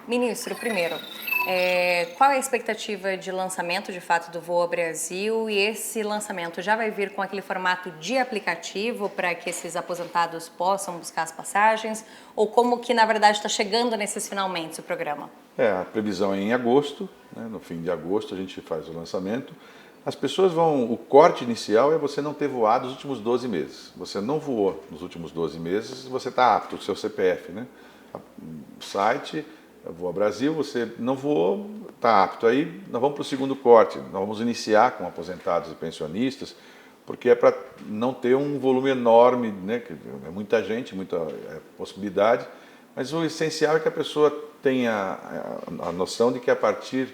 Ministro, primeiro, qual é a expectativa de lançamento de fato do Voa Brasil, e esse lançamento já vai vir com aquele formato de aplicativo para que esses aposentados possam buscar as passagens, ou como que na verdade está chegando nesses finalmente o programa? A previsão é em agosto, né? No fim de agosto a gente faz o lançamento. As pessoas o corte inicial é você não ter voado nos últimos 12 meses. Você não voou nos últimos 12 meses, você está apto, o seu CPF, né? O site, Voa Brasil, você não voou, está apto. Aí nós vamos para o segundo corte, nós vamos iniciar com aposentados e pensionistas, porque é para não ter um volume enorme, né? É muita gente, muita possibilidade, mas o essencial é que a pessoa tenha a noção de que a partir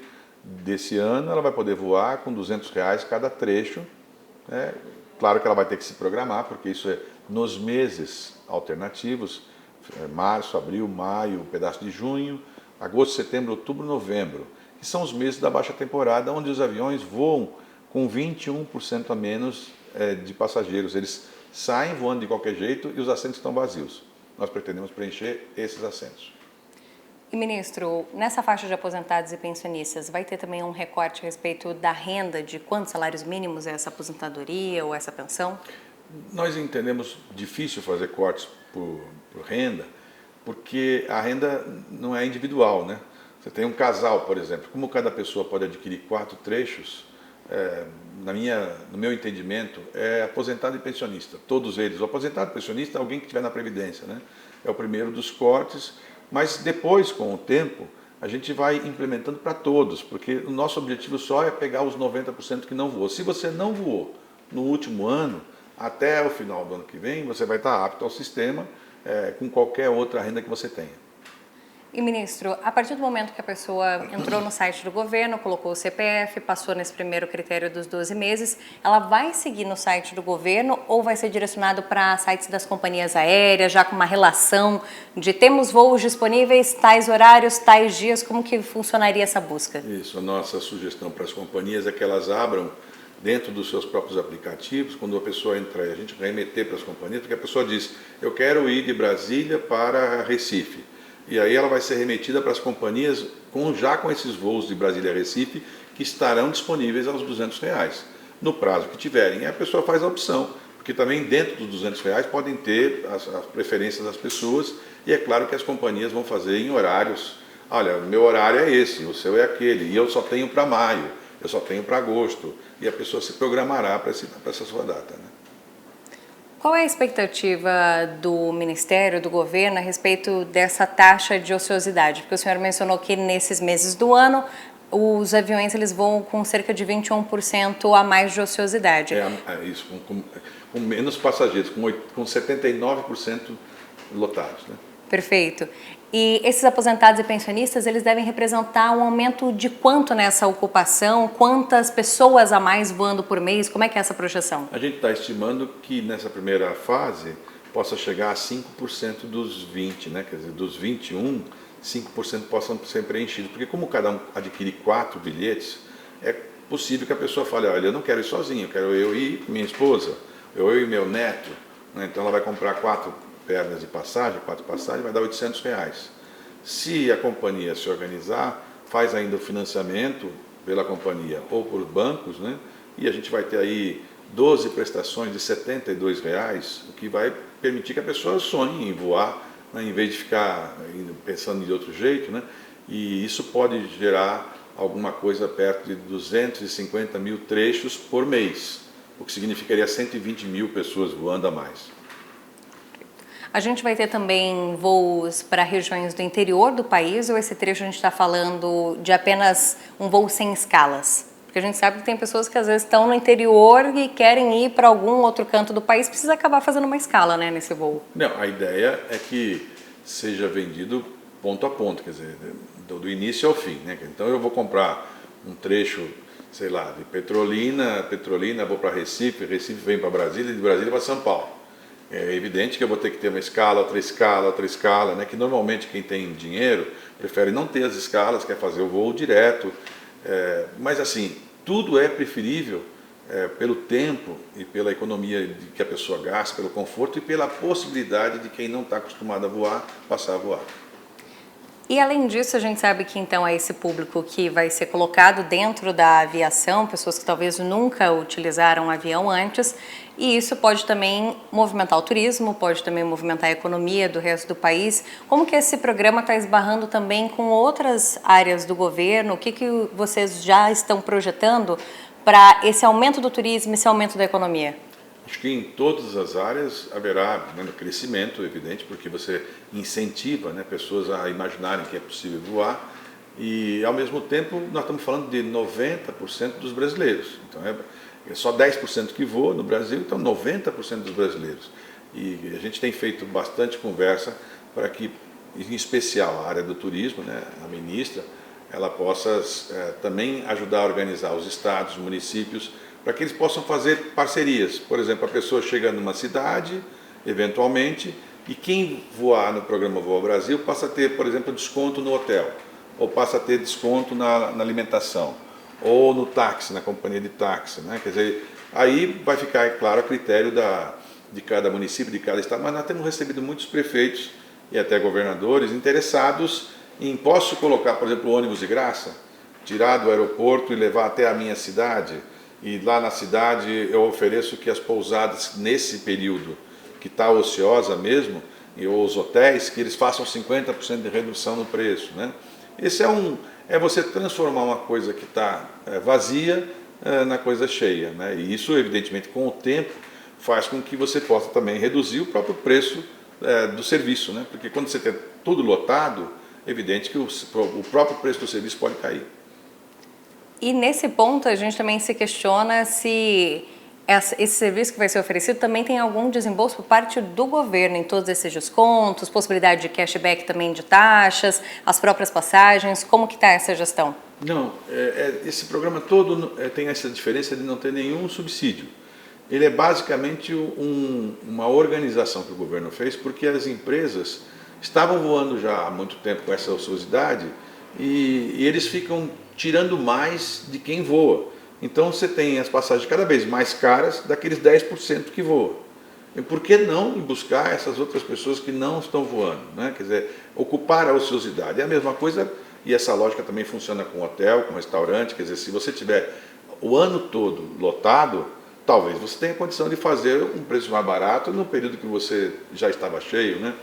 desse ano ela vai poder voar com R$ 200 cada trecho. Claro que ela vai ter que se programar, porque isso é nos meses alternativos, março, abril, maio, um pedaço de junho, agosto, setembro, outubro, novembro, que são os meses da baixa temporada, onde os aviões voam com 21% a menos de passageiros. Eles saem voando de qualquer jeito e os assentos estão vazios. Nós pretendemos preencher esses assentos. E, ministro, nessa faixa de aposentados e pensionistas, vai ter também um recorte a respeito da renda, de quantos salários mínimos é essa aposentadoria ou essa pensão? Nós entendemos difícil fazer cortes por renda, porque a renda não é individual, né? Você tem um casal, por exemplo, como cada pessoa pode adquirir 4 trechos, no meu entendimento, é aposentado e pensionista, todos eles. O aposentado e pensionista é alguém que estiver na Previdência, né? É o primeiro dos cortes, mas depois, com o tempo, a gente vai implementando para todos, porque o nosso objetivo só é pegar os 90% que não voou. Se você não voou no último ano, até o final do ano que vem, você vai estar apto ao sistema com qualquer outra renda que você tenha. E, ministro, a partir do momento que a pessoa entrou no site do governo, colocou o CPF, passou nesse primeiro critério dos 12 meses, ela vai seguir no site do governo ou vai ser direcionado para sites das companhias aéreas, já com uma relação de temos voos disponíveis, tais horários, tais dias, como que funcionaria essa busca? Isso, a nossa sugestão para as companhias é que elas abram dentro dos seus próprios aplicativos, quando a pessoa entra, a gente vai remeter para as companhias, porque a pessoa diz, eu quero ir de Brasília para Recife. E aí ela vai ser remetida para as companhias já com esses voos de Brasília a Recife, que estarão disponíveis aos R$ 200, no prazo que tiverem. E a pessoa faz a opção, porque também dentro dos R$ 200 podem ter as preferências das pessoas, e é claro que as companhias vão fazer em horários. Olha, o meu horário é esse, o seu é aquele, e eu só tenho para maio, eu só tenho para agosto, e a pessoa se programará para essa sua data, né? Qual é a expectativa do Ministério, do governo, a respeito dessa taxa de ociosidade? Porque o senhor mencionou que nesses meses do ano, os aviões eles voam com cerca de 21% a mais de ociosidade. Isso, com menos passageiros, com 79% lotados, né? Perfeito. E esses aposentados e pensionistas, eles devem representar um aumento de quanto nessa ocupação? Quantas pessoas a mais voando por mês? Como é que é essa projeção? A gente está estimando que nessa primeira fase possa chegar a 5% dos 20, né? Quer dizer, dos 21, 5% possam ser preenchidos. Porque como cada um adquire 4 bilhetes, é possível que a pessoa fale, olha, eu não quero ir sozinho, eu quero eu e minha esposa, eu e meu neto, né? Então ela vai comprar 4 pernas de passagem, 4 passagens, vai dar R$ 800. Se a companhia se organizar, faz ainda o financiamento pela companhia ou por bancos, né? E a gente vai ter aí 12 prestações de R$ 72, o que vai permitir que a pessoa sonhe em voar, né? Em vez de ficar pensando de outro jeito, né? E isso pode gerar alguma coisa perto de 250 mil trechos por mês, o que significaria 120 mil pessoas voando a mais. A gente vai ter também voos para regiões do interior do país, ou esse trecho a gente está falando de apenas um voo sem escalas? Porque a gente sabe que tem pessoas que às vezes estão no interior e querem ir para algum outro canto do país, precisa acabar fazendo uma escala, né, nesse voo. Não, a ideia é que seja vendido ponto a ponto, quer dizer, do início ao fim, né? Então eu vou comprar um trecho, sei lá, de Petrolina vou para Recife vem para Brasília, de Brasília para São Paulo. É evidente que eu vou ter que ter uma escala, outra escala, né? Que normalmente quem tem dinheiro prefere não ter as escalas, quer fazer o voo direto. Mas assim, tudo é preferível pelo tempo e pela economia que a pessoa gasta, pelo conforto e pela possibilidade de quem não está acostumado a voar, passar a voar. E além disso, a gente sabe que então é esse público que vai ser colocado dentro da aviação, pessoas que talvez nunca utilizaram um avião antes, e isso pode também movimentar o turismo, pode também movimentar a economia do resto do país. Como que esse programa está esbarrando também com outras áreas do governo? O que vocês já estão projetando para esse aumento do turismo, esse aumento da economia? Acho que em todas as áreas haverá, né, crescimento, evidente, porque você incentiva, né, pessoas a imaginarem que é possível voar e, ao mesmo tempo, nós estamos falando de 90% dos brasileiros. Então, é só 10% que voa no Brasil, então 90% dos brasileiros. E a gente tem feito bastante conversa para que, em especial a área do turismo, né, a ministra, ela possa também ajudar a organizar os estados, os municípios, para que eles possam fazer parcerias. Por exemplo, a pessoa chega numa cidade, eventualmente, e quem voar no programa Voa Brasil passa a ter, por exemplo, desconto no hotel, ou passa a ter desconto na alimentação, ou no táxi, na companhia de táxi, né? Quer dizer, aí vai ficar, é claro, a critério de cada município, de cada estado, mas nós temos recebido muitos prefeitos e até governadores interessados em, posso colocar, por exemplo, ônibus de graça, tirar do aeroporto e levar até a minha cidade, e lá na cidade eu ofereço que as pousadas nesse período que está ociosa mesmo, e os hotéis, que eles façam 50% de redução no preço, né? Esse é você transformar uma coisa que está vazia na coisa cheia, né? E isso, evidentemente, com o tempo, faz com que você possa também reduzir o próprio preço do serviço, né? Porque quando você tem tudo lotado, é evidente que o próprio preço do serviço pode cair. E nesse ponto a gente também se questiona se esse serviço que vai ser oferecido também tem algum desembolso por parte do governo em todos esses descontos, possibilidade de cashback também de taxas, as próprias passagens, como que está essa gestão? Não, esse programa todo tem essa diferença de não ter nenhum subsídio. Ele é basicamente uma organização que o governo fez porque as empresas estavam voando já há muito tempo com essa ociosidade e eles ficam tirando mais de quem voa. Então você tem as passagens cada vez mais caras daqueles 10% que voam. E por que não buscar essas outras pessoas que não estão voando, né? Quer dizer, ocupar a ociosidade. É a mesma coisa, e essa lógica também funciona com hotel, com restaurante. Quer dizer, se você tiver o ano todo lotado, talvez você tenha condição de fazer um preço mais barato no período que você já estava cheio, né?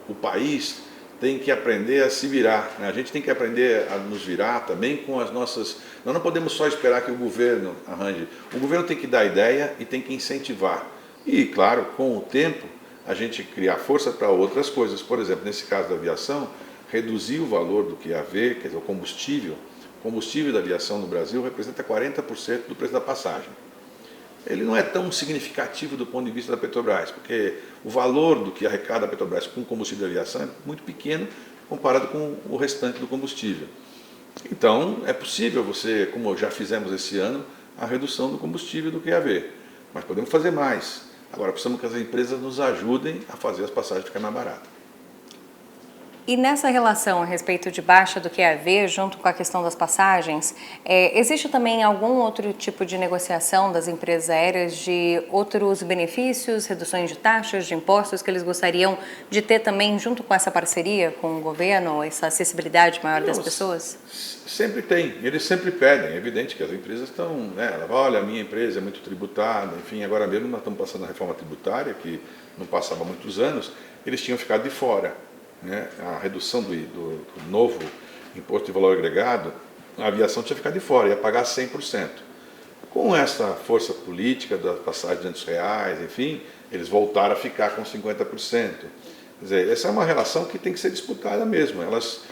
O país tem que aprender a se virar, né? A gente tem que aprender a nos virar também com as nossas... Nós não podemos só esperar que o governo arranje. O governo tem que dar ideia e tem que incentivar. E, claro, com o tempo, a gente criar força para outras coisas. Por exemplo, nesse caso da aviação, reduzir o valor do QAV, quer dizer, o combustível da aviação no Brasil representa 40% do preço da passagem. Ele não é tão significativo do ponto de vista da Petrobras, porque o valor do que arrecada a Petrobras com combustível de aviação é muito pequeno comparado com o restante do combustível. Então, é possível você, como já fizemos esse ano, a redução do combustível do QAV, mas podemos fazer mais. Agora, precisamos que as empresas nos ajudem a fazer as passagens ficarem mais baratas. E nessa relação a respeito de baixa do QAV, junto com a questão das passagens, existe também algum outro tipo de negociação das empresas aéreas de outros benefícios, reduções de taxas, de impostos que eles gostariam de ter também junto com essa parceria com o governo, essa acessibilidade maior das pessoas? Sempre tem, eles sempre pedem. É evidente que as empresas estão, né, ela fala, olha, a minha empresa é muito tributada, enfim, agora mesmo nós estamos passando a reforma tributária, que não passava há muitos anos, eles tinham ficado de fora. Né, a redução do novo imposto de valor agregado, a aviação tinha ficado de fora, ia pagar 100%. Com essa força política da passagem de R$200, enfim, eles voltaram a ficar com 50%. Quer dizer, essa é uma relação que tem que ser disputada mesmo, elas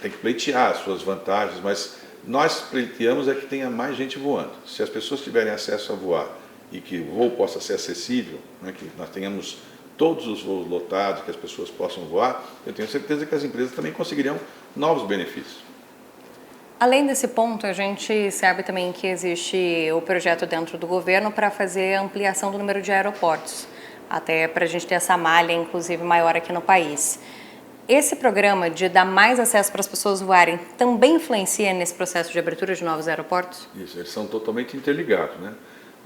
têm que pleitear as suas vantagens, mas nós pleiteamos é que tenha mais gente voando. Se as pessoas tiverem acesso a voar e que o voo possa ser acessível, né, que nós tenhamos todos os voos lotados, que as pessoas possam voar, eu tenho certeza que as empresas também conseguiriam novos benefícios. Além desse ponto, a gente sabe também que existe o projeto dentro do governo para fazer a ampliação do número de aeroportos, até para a gente ter essa malha, inclusive, maior aqui no país. Esse programa de dar mais acesso para as pessoas voarem também influencia nesse processo de abertura de novos aeroportos? Isso, eles são totalmente interligados, né?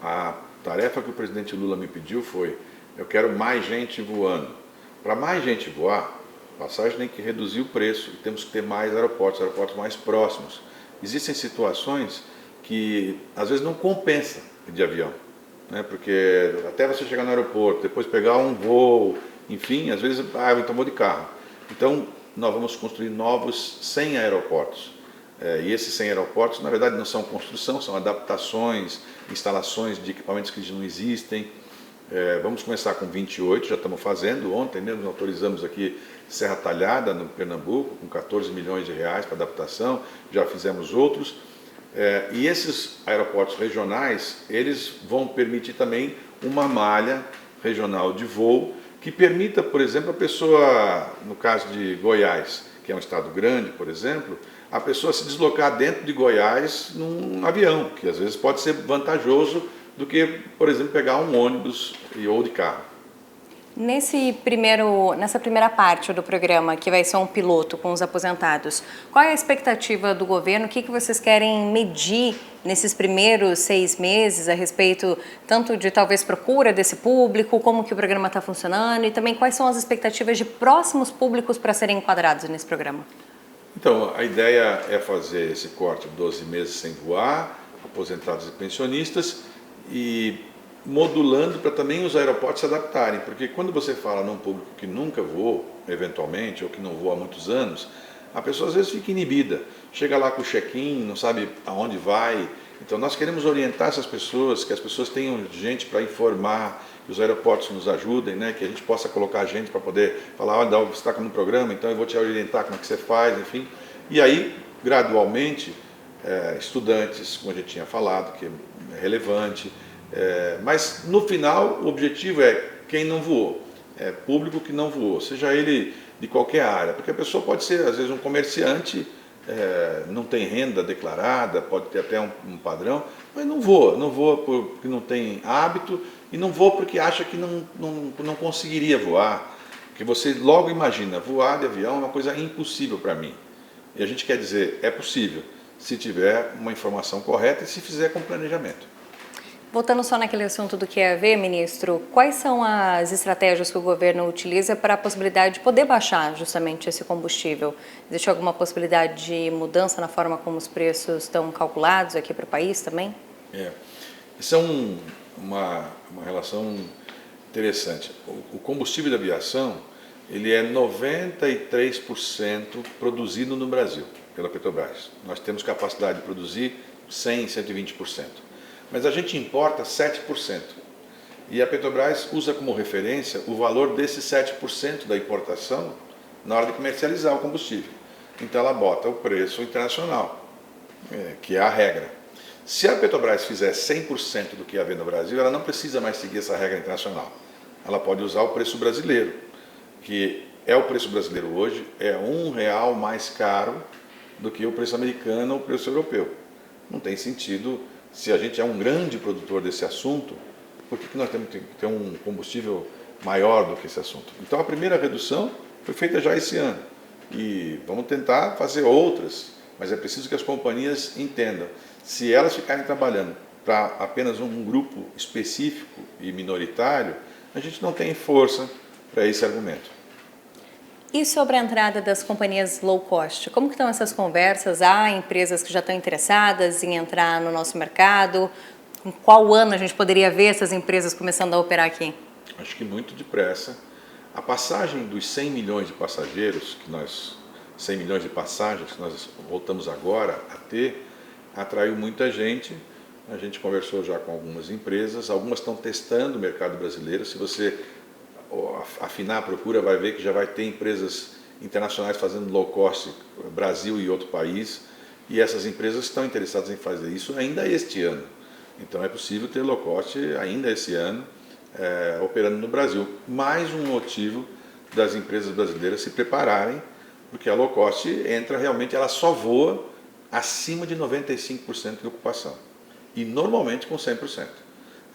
A tarefa que o presidente Lula me pediu foi: eu quero mais gente voando. Para mais gente voar, passagem tem que reduzir o preço, temos que ter mais aeroportos mais próximos. Existem situações que às vezes não compensa de avião, né? Porque até você chegar no aeroporto, depois pegar um voo, enfim, às vezes, então vou de carro. Então, nós vamos construir novos 100 aeroportos. E esses 100 aeroportos, na verdade, não são construção, são adaptações, instalações de equipamentos que não existem. Vamos começar com 28, já estamos fazendo. Ontem mesmo autorizamos aqui Serra Talhada, no Pernambuco, com 14 milhões de reais para adaptação, já fizemos outros. E esses aeroportos regionais, eles vão permitir também uma malha regional de voo, que permita, por exemplo, a pessoa, no caso de Goiás, que é um estado grande, por exemplo, a pessoa se deslocar dentro de Goiás num avião, que às vezes pode ser vantajoso do que, por exemplo, pegar um ônibus ou de carro. Nessa primeira parte do programa, que vai ser um piloto com os aposentados, qual é a expectativa do governo? O que vocês querem medir nesses primeiros 6 meses a respeito tanto de talvez procura desse público, como que o programa está funcionando e também quais são as expectativas de próximos públicos para serem enquadrados nesse programa? Então, a ideia é fazer esse corte de 12 meses sem voar, aposentados e pensionistas, e modulando para também os aeroportos se adaptarem, porque quando você fala num público que nunca voou, eventualmente, ou que não voa há muitos anos, a pessoa às vezes fica inibida, chega lá com o check-in, não sabe aonde vai. Então nós queremos orientar essas pessoas, que as pessoas tenham gente para informar, que os aeroportos nos ajudem, né? Que a gente possa colocar gente para poder falar, olha, você está no programa, então eu vou te orientar como é que você faz, enfim. E aí, gradualmente, estudantes, como a gente tinha falado, que é relevante, mas no final o objetivo é quem não voou, público que não voou, seja ele de qualquer área, porque a pessoa pode ser às vezes um comerciante, não tem renda declarada, pode ter até um padrão, mas não voa porque não tem hábito e não voa porque acha que não conseguiria voar, porque você logo imagina, voar de avião é uma coisa impossível para mim, e a gente quer dizer, é possível, se tiver uma informação correta e se fizer com planejamento. Voltando só naquele assunto do QAV, ministro, quais são as estratégias que o governo utiliza para a possibilidade de poder baixar justamente esse combustível? Existe alguma possibilidade de mudança na forma como os preços estão calculados aqui para o país também? Isso é uma relação interessante. O combustível da aviação, ele é 93% produzido no Brasil, pela Petrobras. Nós temos capacidade de produzir 100%, 120%. Mas a gente importa 7%. E a Petrobras usa como referência o valor desses 7% da importação na hora de comercializar o combustível. Então ela bota o preço internacional, que é a regra. Se a Petrobras fizer 100% do que ia haver no Brasil, ela não precisa mais seguir essa regra internacional. Ela pode usar o preço brasileiro, que é o preço brasileiro hoje, é R$1 mais caro do que o preço americano ou o preço europeu. Não tem sentido. Se a gente é um grande produtor desse assunto, por que nós temos que ter um combustível maior do que esse assunto? Então a primeira redução foi feita já esse ano e vamos tentar fazer outras, mas é preciso que as companhias entendam. Se elas ficarem trabalhando para apenas um grupo específico e minoritário, a gente não tem força para esse argumento. E sobre a entrada das companhias low cost, como que estão essas conversas? Há empresas que já estão interessadas em entrar no nosso mercado? Em qual ano a gente poderia ver essas empresas começando a operar aqui? Acho que muito depressa. A passagem dos 100 milhões de passageiros, 100 milhões de passagens que nós voltamos agora a ter, atraiu muita gente. A gente conversou já com algumas empresas, algumas estão testando o mercado brasileiro. Se você afinar a procura, vai ver que já vai ter empresas internacionais fazendo low cost, Brasil e outro país, e essas empresas estão interessadas em fazer isso ainda este ano. Então é possível ter low cost ainda esse ano, operando no Brasil. Mais um motivo das empresas brasileiras se prepararem, porque a low cost entra realmente, ela só voa acima de 95% de ocupação, e normalmente com 100%.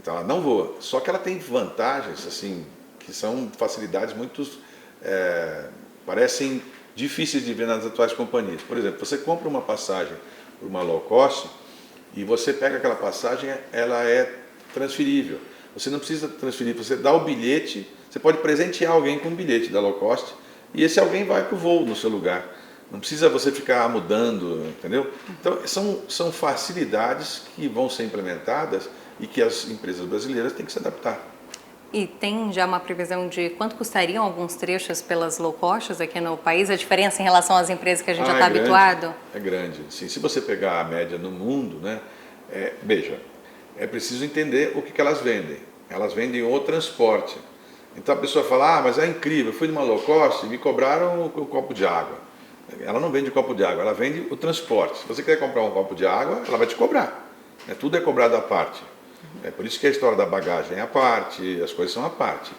Então ela não voa, só que ela tem vantagens, assim, que são facilidades muito, parecem difíceis de ver nas atuais companhias. Por exemplo, você compra uma passagem por uma low cost e você pega aquela passagem, ela é transferível. Você não precisa transferir, você dá o bilhete, você pode presentear alguém com um bilhete da low cost e esse alguém vai para o voo no seu lugar. Não precisa você ficar mudando, entendeu? Então, são facilidades que vão ser implementadas e que as empresas brasileiras têm que se adaptar. E tem já uma previsão de quanto custariam alguns trechos pelas low costs aqui no país? A diferença em relação às empresas que a gente já está habituado? É grande. Sim, se você pegar a média no mundo, né, veja, é preciso entender o que elas vendem. Elas vendem o transporte. Então a pessoa fala, mas é incrível, eu fui numa low cost e me cobraram o copo de água. Ela não vende o copo de água, ela vende o transporte. Se você quer comprar um copo de água, ela vai te cobrar. Tudo é cobrado à parte. É por isso que a história da bagagem é à parte, as coisas são à parte.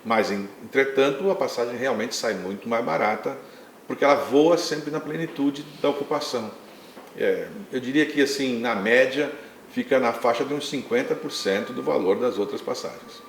Mas, entretanto, a passagem realmente sai muito mais barata, porque ela voa sempre na plenitude da ocupação. Eu diria que, assim, na média, fica na faixa de uns 50% do valor das outras passagens.